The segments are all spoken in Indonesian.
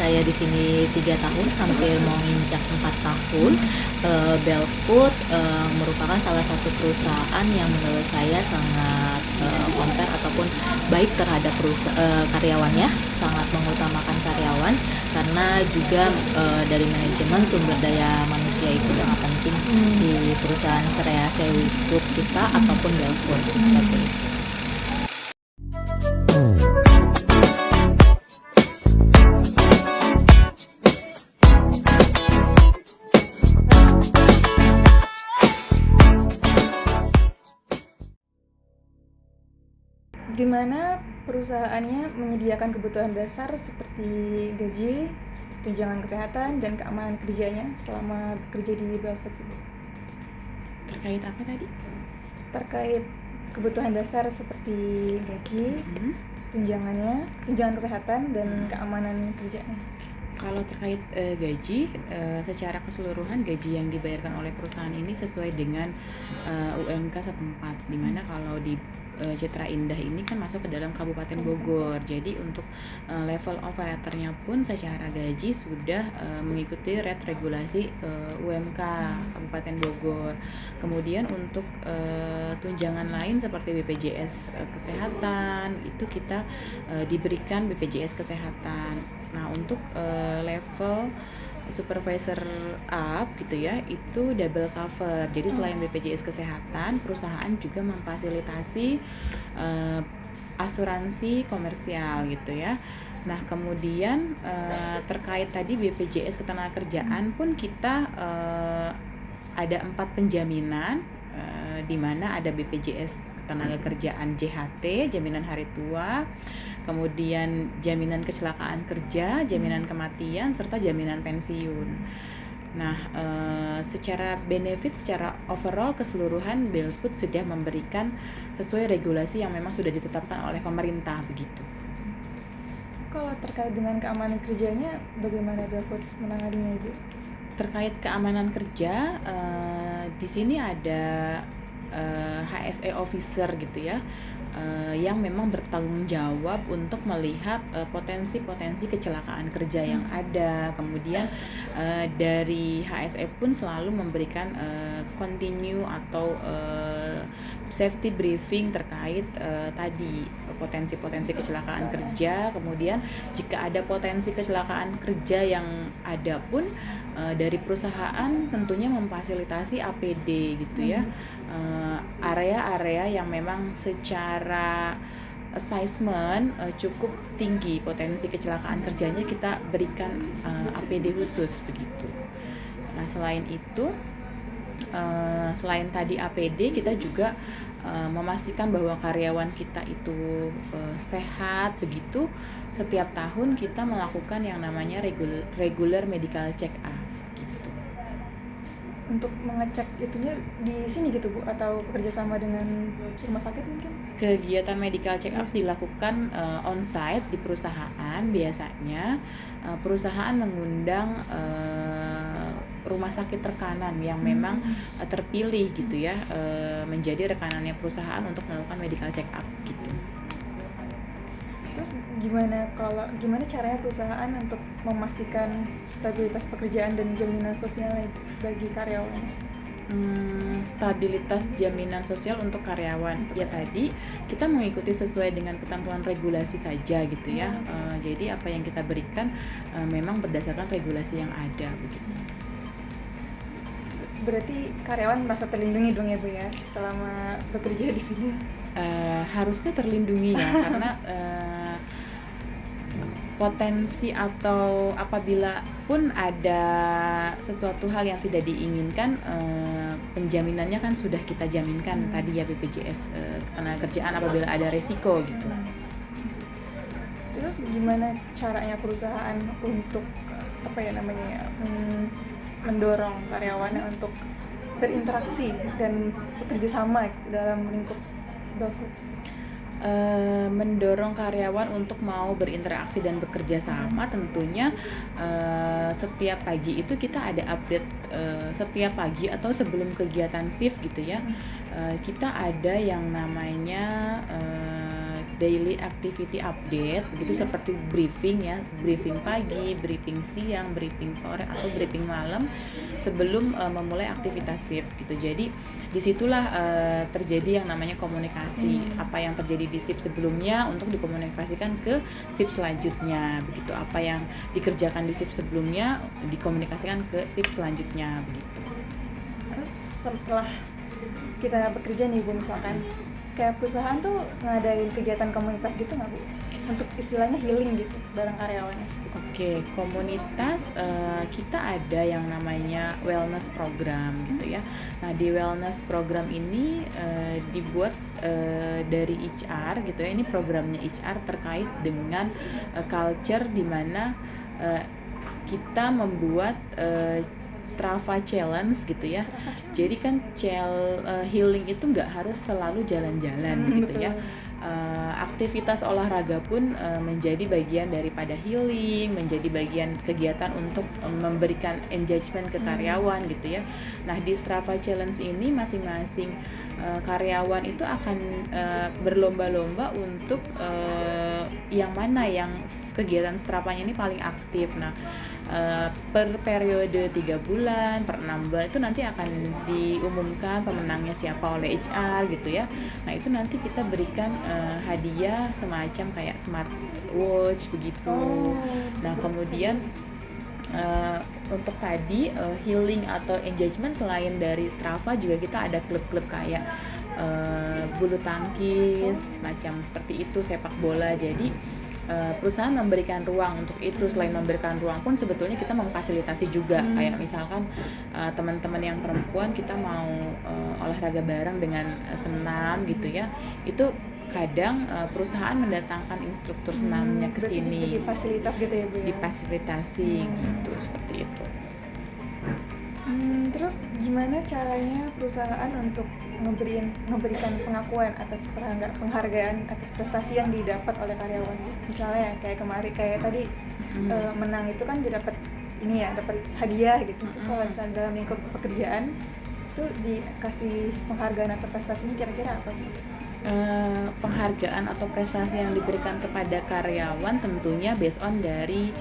saya di sini 3 tahun, hampir mau nginjak 4 tahun. Belfood, merupakan salah satu perusahaan yang menurut saya sangat, compare ataupun baik terhadap karyawannya, sangat mengutamakan karyawan, karena juga, dari manajemen sumber daya manusia itu sangat penting di perusahaan Serease Group kita ataupun Belfood, seperti itu. Di mana perusahaannya menyediakan kebutuhan dasar seperti gaji, tunjangan kesehatan, dan keamanan kerjanya selama bekerja di Belfood itu. Terkait apa tadi? Terkait kebutuhan dasar seperti gaji, tunjangan kesehatan, dan keamanan kerjanya. Kalau terkait gaji, secara keseluruhan gaji yang dibayarkan oleh perusahaan ini sesuai dengan UMK setempat, dimana kalau di Citra Indah ini kan masuk ke dalam Kabupaten Bogor. Jadi untuk level operatornya pun secara gaji sudah mengikuti rate regulasi UMK Kabupaten Bogor. Kemudian untuk tunjangan lain seperti BPJS Kesehatan itu kita diberikan BPJS Kesehatan. Nah untuk level supervisor up gitu ya, itu double cover. Jadi selain BPJS Kesehatan, perusahaan juga memfasilitasi asuransi komersial gitu ya. Nah kemudian terkait tadi BPJS Ketenagakerjaan pun kita ada 4 penjaminan, di mana ada BPJS Ketenagakerjaan JHT, jaminan hari tua, kemudian jaminan kecelakaan kerja, jaminan kematian, serta jaminan pensiun. Nah, secara benefit, secara overall keseluruhan Belfood sudah memberikan sesuai regulasi yang memang sudah ditetapkan oleh pemerintah begitu. Kalau terkait dengan keamanan kerjanya, bagaimana Belfood menanganinya itu? Terkait keamanan kerja, di sini ada HSE officer gitu ya, yang memang bertanggung jawab untuk melihat potensi-potensi kecelakaan kerja yang ada. Kemudian dari HSE pun selalu memberikan continue atau safety briefing terkait tadi potensi-potensi kecelakaan kerja. Kemudian jika ada potensi kecelakaan kerja yang ada pun dari perusahaan tentunya memfasilitasi APD gitu ya, area-area yang memang secara assessment cukup tinggi potensi kecelakaan kerjanya, kita berikan APD khusus begitu. Nah selain itu, selain tadi APD, kita juga memastikan bahwa karyawan kita itu sehat begitu. Setiap tahun kita melakukan yang namanya regular medical check up gitu. Untuk mengecek itunya di sini gitu Bu, atau bekerjasama dengan rumah sakit mungkin? Kegiatan medical check up dilakukan on-site di perusahaan. Biasanya perusahaan mengundang rumah sakit rekanan yang memang terpilih gitu ya, menjadi rekanannya perusahaan untuk melakukan medical check up gitu. Terus gimana caranya perusahaan untuk memastikan stabilitas pekerjaan dan jaminan sosial bagi karyawan? Stabilitas jaminan sosial untuk karyawan ya, tadi kita mengikuti sesuai dengan ketentuan regulasi saja gitu ya. Jadi apa yang kita berikan memang berdasarkan regulasi yang ada begitu. Berarti karyawan merasa terlindungi dong ya Bu ya selama bekerja di sini? Harusnya terlindungi ya, karena potensi atau apabila pun ada sesuatu hal yang tidak diinginkan, penjaminannya kan sudah kita jaminkan tadi ya, BPJS Ketenagakerjaan apabila ada resiko gitu. Terus gimana caranya perusahaan untuk mendorong karyawannya untuk berinteraksi dan bekerja sama gitu dalam lingkup Belfood? Mendorong karyawan untuk mau berinteraksi dan bekerja sama, tentunya setiap pagi itu kita ada update, setiap pagi atau sebelum kegiatan shift gitu ya, kita ada yang namanya daily activity update gitu, seperti briefing ya, briefing pagi, briefing siang, briefing sore atau briefing malam sebelum memulai aktivitas shift gitu. Jadi disitulah terjadi yang namanya komunikasi, apa yang terjadi di shift sebelumnya untuk dikomunikasikan ke shift selanjutnya begitu, apa yang dikerjakan di shift sebelumnya dikomunikasikan ke shift selanjutnya begitu. Terus setelah kita bekerja nih Bu, misalkan kayak perusahaan tuh ngadain kegiatan komunitas gitu nggak Bu? Untuk istilahnya healing gitu bareng karyawannya. Oke, komunitas kita ada yang namanya wellness program gitu ya. Nah, di wellness program ini dibuat dari HR gitu ya. Ini programnya HR terkait dengan culture di mana kita membuat Strava Challenge gitu ya. Jadi kan healing itu nggak harus selalu jalan-jalan gitu ya. Aktivitas olahraga pun menjadi bagian daripada healing, menjadi bagian kegiatan untuk memberikan engagement ke karyawan gitu ya. Nah, di Strava Challenge ini masing-masing karyawan itu akan berlomba-lomba untuk yang mana yang kegiatan Stravanya ini paling aktif. Nah, per periode 3 bulan, per 6 bulan itu nanti akan diumumkan pemenangnya siapa oleh HR gitu ya. Nah, itu nanti kita berikan hadiah semacam kayak smartwatch begitu. Nah, kemudian untuk tadi healing atau engagement, selain dari Strava juga kita ada klub-klub kayak bulu tangkis, semacam seperti itu, sepak bola. Jadi perusahaan memberikan ruang untuk itu. Selain memberikan ruang pun sebetulnya kita memfasilitasi juga, kayak misalkan teman-teman yang perempuan kita mau olahraga bareng dengan senam gitu ya, itu kadang perusahaan mendatangkan instruktur senamnya ke sini. Di fasilitas gitu ya Bu ya? Difasilitasi gitu, seperti itu. Terus gimana caranya perusahaan untuk memberikan pengakuan atas penghargaan atas prestasi yang didapat oleh karyawan? Misalnya kayak kemarin, kayak tadi menang itu kan didapat ini ya, dapat hadiah gitu. Terus kalau misalnya dalam lingkup pekerjaan itu dikasih penghargaan atau prestasinya kira-kira apa sih? Penghargaan atau prestasi yang diberikan kepada karyawan tentunya based on dari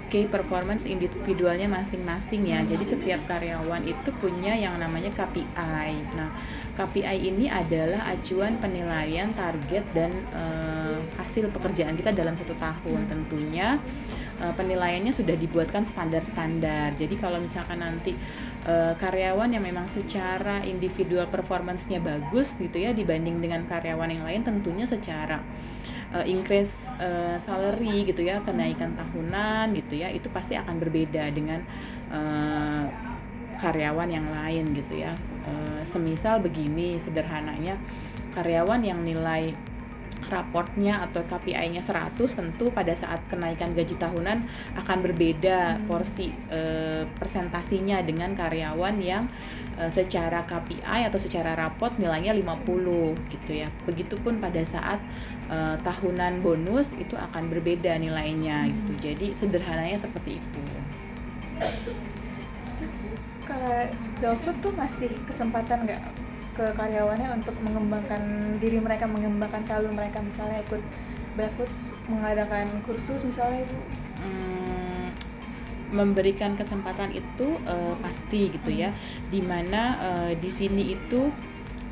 key performance individualnya masing-masing ya. Jadi setiap karyawan itu punya yang namanya KPI. Nah, KPI ini adalah acuan penilaian target dan hasil pekerjaan kita dalam 1 tahun. Tentunya penilaiannya sudah dibuatkan standar-standar. Jadi kalau misalkan nanti karyawan yang memang secara individual performance-nya bagus gitu ya dibanding dengan karyawan yang lain, tentunya secara increase salary gitu ya, kenaikan tahunan gitu ya, itu pasti akan berbeda dengan karyawan yang lain gitu ya. Semisal begini sederhananya, karyawan yang nilai raportnya atau KPI-nya 100, tentu pada saat kenaikan gaji tahunan akan berbeda porsi persentasinya dengan karyawan yang secara KPI atau secara raport nilainya 50 gitu ya. Begitupun pada saat tahunan bonus itu akan berbeda nilainya gitu. Jadi sederhananya seperti itu. Terus kalau Belfood tuh ngasih kesempatan nggak ke karyawannya untuk mengembangkan diri mereka, mengembangkan talent mereka, misalnya ikut Belfood mengadakan kursus misalnya itu? Memberikan kesempatan itu pasti gitu ya, dimana di sini itu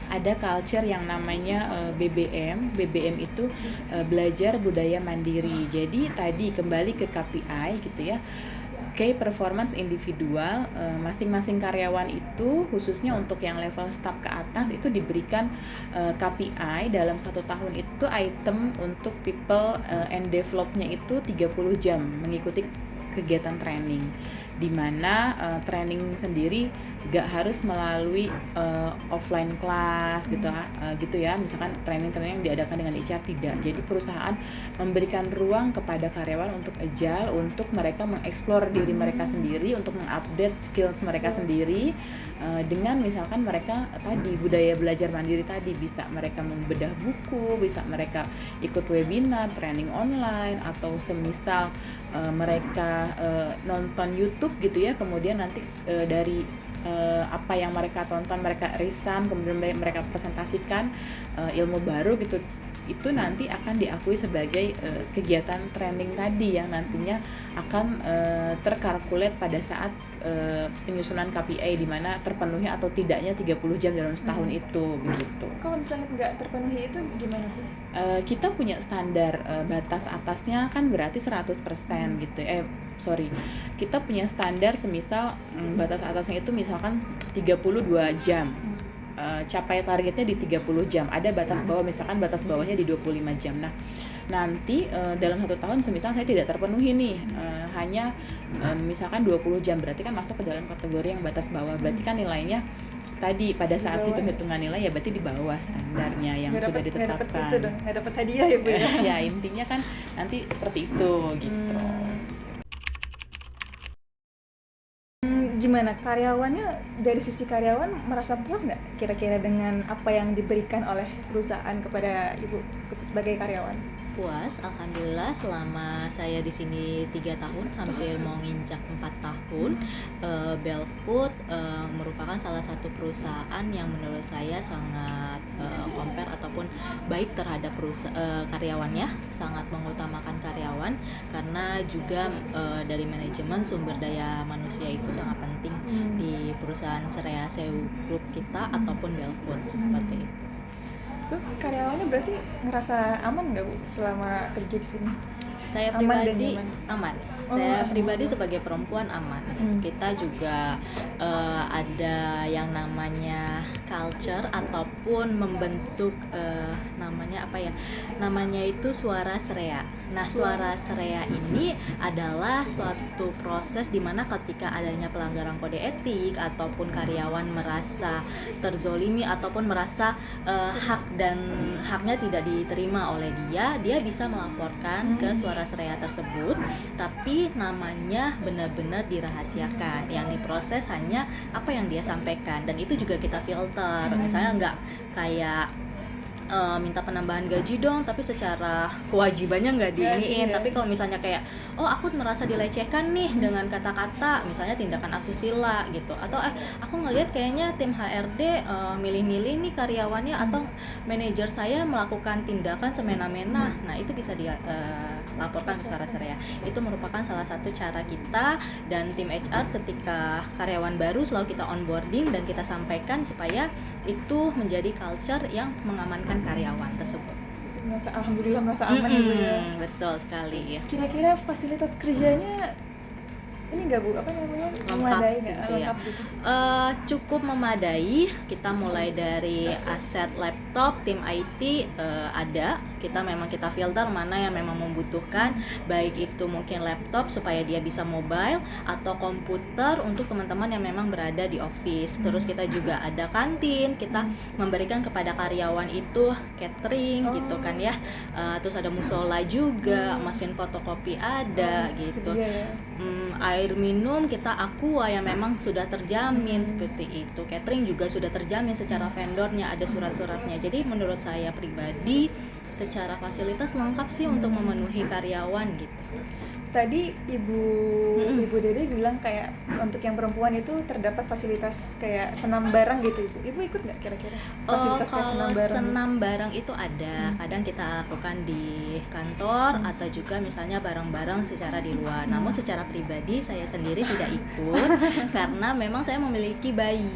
ada culture yang namanya BBM. BBM itu belajar budaya mandiri. Jadi tadi kembali ke KPI gitu ya, key performance individual, masing-masing karyawan itu khususnya untuk yang level staff ke atas itu diberikan KPI dalam 1 tahun itu, item untuk people and developnya itu 30 jam mengikuti kegiatan training, di mana training sendiri gak harus melalui offline class gitu ya, misalkan training yang diadakan dengan HR, tidak. Jadi perusahaan memberikan ruang kepada karyawan untuk agile, untuk mereka mengeksplor diri mereka sendiri, untuk mengupdate skills mereka sendiri, dengan misalkan mereka tadi budaya belajar mandiri tadi, bisa mereka membedah buku, bisa mereka ikut webinar, training online, atau semisal mereka nonton YouTube gitu ya, kemudian nanti dari apa yang mereka tonton mereka resam, kemudian mereka presentasikan ilmu baru gitu itu nanti akan diakui sebagai kegiatan training tadi yang nantinya akan terkalkulate pada saat penyusunan KPI di mana terpenuhi atau tidaknya 30 jam dalam setahun itu begitu. Kalau misalnya nggak terpenuhi itu gimana Bu? Kita punya standar batas atasnya kan berarti 100% gitu. Kita punya standar semisal batas atasnya itu misalkan 32 jam. Capai targetnya di 30 jam. Ada batas bawah, misalkan batas bawahnya di 25 jam. Nah, nanti dalam 1 tahun semisal saya tidak terpenuhi nih, hanya misalkan 20 jam, berarti kan masuk ke dalam kategori yang batas bawah. Berarti kan nilainya tadi pada saat hitung-hitungan nilai ya berarti di bawah standarnya yang sudah ditetapkan. Nggak dapat hadiah ya Bu ya? Ya intinya kan nanti seperti itu gitu. Gimana karyawannya, dari sisi karyawan merasa puas nggak kira-kira dengan apa yang diberikan oleh perusahaan kepada Ibu sebagai karyawan? Puas, alhamdulillah. Selama saya di sini 3 tahun, hampir mau nginjak 4 tahun, Belfood merupakan salah satu perusahaan yang menurut saya sangat compare ataupun baik terhadap karyawannya, sangat mengutamakan karyawan, karena juga dari manajemen sumber daya manusia itu sangat penting di perusahaan Serea Sewu Group kita ataupun Belfood seperti itu. Terus karyawannya berarti ngerasa aman nggak Bu selama kerja di sini? Saya Aman dan pribadi nyaman? aman. Oh, Saya aman. pribadi sebagai perempuan aman. Kita juga ada yang namanya culture ataupun membentuk namanya apa ya? Namanya itu suara Serea. Nah, suara Serea ini adalah suatu proses di mana ketika adanya pelanggaran kode etik ataupun karyawan merasa terzolimi ataupun merasa hak dan haknya tidak diterima oleh dia bisa melaporkan ke suara Serea tersebut, tapi namanya benar-benar dirahasiakan. Yang diproses hanya apa yang dia sampaikan, dan itu juga kita filter. Misalnya nggak kayak minta penambahan gaji dong, tapi secara kewajibannya nggak diiniin. Tapi kalau misalnya kayak, oh aku merasa dilecehkan nih dengan kata-kata, misalnya tindakan asusila gitu, atau aku ngelihat kayaknya tim HRD milih-milih nih karyawannya atau manajer saya melakukan tindakan semena-mena, nah itu bisa dilaporkan ke suara Serea. Itu merupakan salah satu cara kita dan tim HR ketika karyawan baru selalu kita onboarding dan kita sampaikan supaya itu menjadi culture yang mengamankan karyawan tersebut. Alhamdulillah merasa aman ya Bu ya. Betul sekali. Kira-kira fasilitas kerjanya ini nggak Bu, apa namanya, memadai nggak? Gitu ya. Lengkap gitu. Cukup memadai. Kita mulai dari aset laptop, tim IT ada. Kita filter mana yang memang membutuhkan, baik itu mungkin laptop supaya dia bisa mobile atau komputer untuk teman-teman yang memang berada di office. Terus kita juga ada kantin, kita memberikan kepada karyawan itu catering gitu kan ya. Terus ada musola juga, mesin fotokopi ada gitu. Ya. Air minum kita Aqua yang memang sudah terjamin seperti itu. Catering juga sudah terjamin secara vendornya, ada surat-suratnya. Jadi menurut saya pribadi secara fasilitas lengkap sih untuk memenuhi karyawan gitu. Tadi Ibu Dede bilang kayak untuk yang perempuan itu terdapat fasilitas kayak senam bareng gitu Ibu. Ibu ikut nggak kira-kira fasilitas kayak senam Kalau bareng? senam bareng itu ada, kadang kita lakukan di kantor atau juga misalnya bareng-bareng secara di luar. Namun secara pribadi saya sendiri tidak ikut karena memang saya memiliki bayi.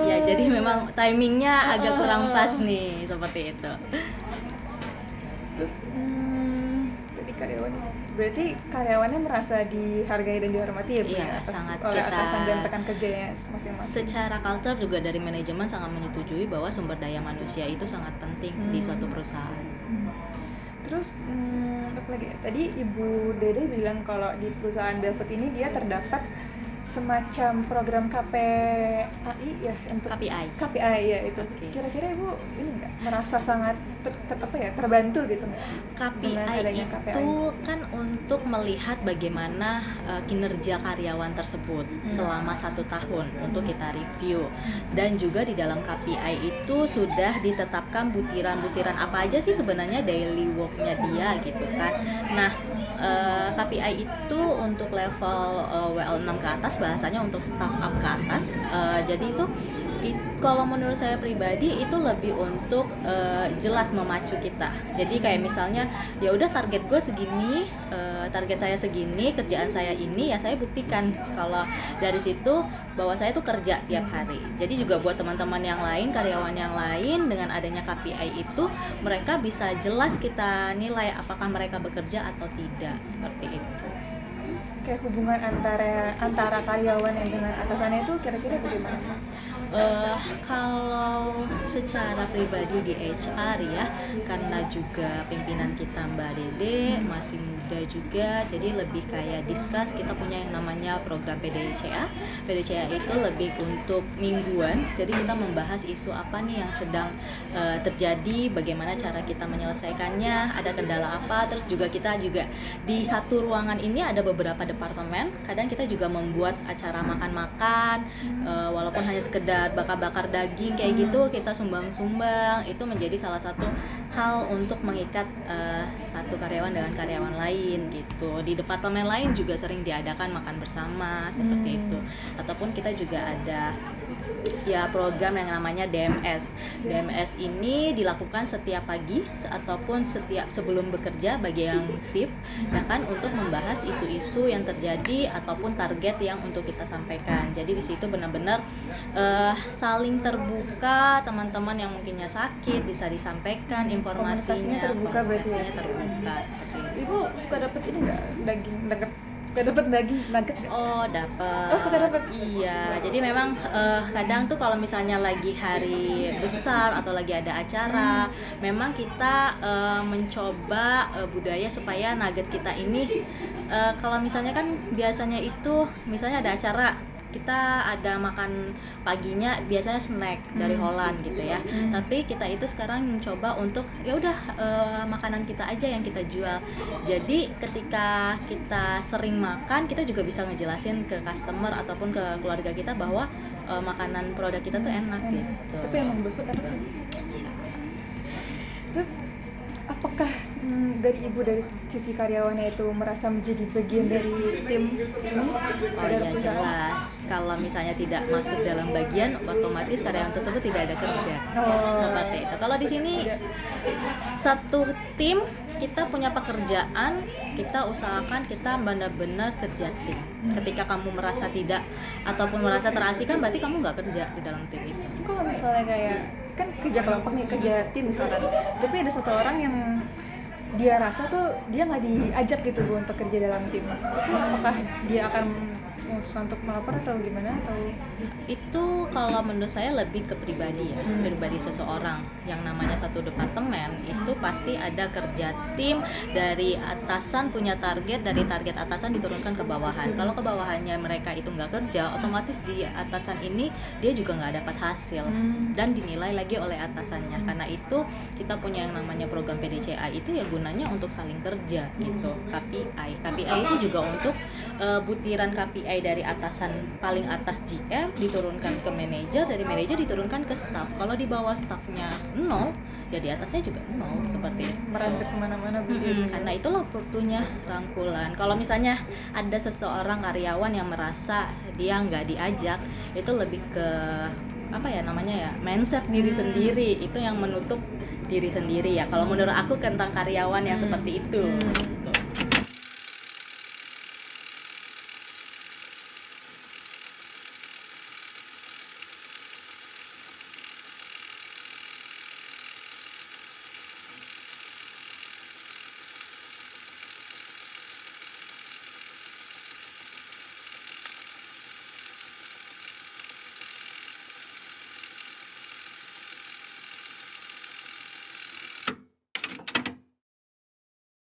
Ya jadi memang timingnya agak kurang pas nih seperti itu. Terus jadi berarti karyawannya merasa dihargai dan dihormati ya Bu? Iya, ya, sangat oleh kita atasan dan rekan kerjanya masing-masing. Secara culture juga dari manajemen sangat menyetujui bahwa sumber daya manusia itu sangat penting di suatu perusahaan. Terus apa lagi ya? Tadi Ibu Dede bilang kalau di perusahaan Belfood ini dia terdapat semacam program KPI ya, untuk KPI ya itu. Okay. Kira-kira Ibu ini nggak merasa sangat terbantu gitu nggak? KPI itu kan untuk melihat bagaimana kinerja karyawan tersebut selama 1 tahun untuk kita review, dan juga di dalam KPI itu sudah ditetapkan butiran-butiran apa aja sih sebenarnya daily worknya dia gitu kan. Nah KPI itu untuk level WL6 ke atas, bahasanya untuk startup ke atas. Jadi itu kalau menurut saya pribadi itu lebih untuk jelas memacu kita. Jadi kayak misalnya ya udah target gue segini, target saya segini, kerjaan saya ini, ya saya buktikan kalau dari situ bahwa saya tuh kerja tiap hari. Jadi juga buat teman-teman yang lain, karyawan yang lain, dengan adanya KPI itu mereka bisa jelas kita nilai apakah mereka bekerja atau tidak, seperti itu. Kayak hubungan antara karyawan yang dengan atasannya itu kira-kira bagaimana? Kalau secara pribadi di HR ya, karena juga pimpinan kita Mbak Dede masih muda juga, jadi lebih kayak discuss. Kita punya yang namanya program PDCA. PDCA itu lebih untuk mingguan, jadi kita membahas isu apa nih yang sedang terjadi, bagaimana cara kita menyelesaikannya, ada kendala apa. Terus juga kita juga di satu ruangan ini ada beberapa departemen, kadang kita juga membuat acara makan-makan, walaupun hanya sekedar bakar-bakar daging kayak gitu, kita sumbang-sumbang. Itu menjadi salah satu hal untuk mengikat satu karyawan dengan karyawan lain gitu. Di departemen lain juga sering diadakan makan bersama seperti itu. Ataupun kita juga ada ya program yang namanya DMS. DMS ini dilakukan setiap pagi ataupun setiap sebelum bekerja bagi yang shift, ya kan, untuk membahas isu-isu yang terjadi ataupun target yang untuk kita sampaikan. Jadi di situ benar-benar saling terbuka, teman-teman yang mungkinnya sakit bisa disampaikan informasinya, komunikasinya terbuka seperti itu. Ibu suka dapat ini nggak, daging nugget? Suka dapat daging nugget nggak? Oh, dapat. Oh, suka dapat. Iya, jadi memang kadang tuh kalau misalnya lagi hari besar atau lagi ada acara, memang kita mencoba budaya supaya nugget kita ini kalau misalnya kan biasanya itu misalnya ada acara, kita ada makan paginya biasanya snack dari Holland gitu ya. Tapi kita itu sekarang mencoba untuk ya udah makanan kita aja yang kita jual. Jadi ketika kita sering makan, kita juga bisa ngejelasin ke customer ataupun ke keluarga kita bahwa makanan produk kita tuh enak gitu. Tapi emang betul enak sih. Terus apakah dari ibu, dari sisi karyawannya itu merasa menjadi bagian dari tim ini? Oh iya, jelas. Kalau misalnya tidak masuk dalam bagian, otomatis karyawan tersebut tidak ada kerja. Seperti itu. Kalau di sini satu tim, kita punya pekerjaan, kita usahakan kita benar-benar kerja tim. Ketika kamu merasa tidak ataupun merasa terasingkan, berarti kamu nggak kerja di dalam tim itu. Kalau misalnya kayak kan kerja kelompok nih, kerja tim misalkan, tapi ada satu orang yang dia rasa tuh dia nggak diajak gitu Bu untuk kerja dalam tim, itu apakah dia akan memutuskan untuk melapor atau gimana? Atau Itu kalau menurut saya lebih ke pribadi ya, pribadi seseorang. Yang namanya satu departemen itu pasti ada kerja tim, dari atasan punya target, dari target atasan diturunkan ke bawahan. Kalau ke bawahannya mereka itu nggak kerja, otomatis di atasan ini dia juga nggak dapat hasil dan dinilai lagi oleh atasannya. Karena itu kita punya yang namanya program PDCA itu ya gunanya untuk saling kerja gitu. KPI itu juga untuk butiran KPI dari atasan paling atas GM diturunkan ke manajer, dari manajer diturunkan ke staff. Kalau di bawah staffnya 0, ya di atasnya juga 0, seperti itu. merambet kemana-mana Bu? Karena itulah butuhnya rangkulan. Kalau misalnya ada seseorang karyawan yang merasa dia nggak diajak, itu lebih ke apa ya namanya ya, mindset diri sendiri, itu yang menutup diri sendiri ya. Kalau menurut aku tentang karyawan yang seperti itu.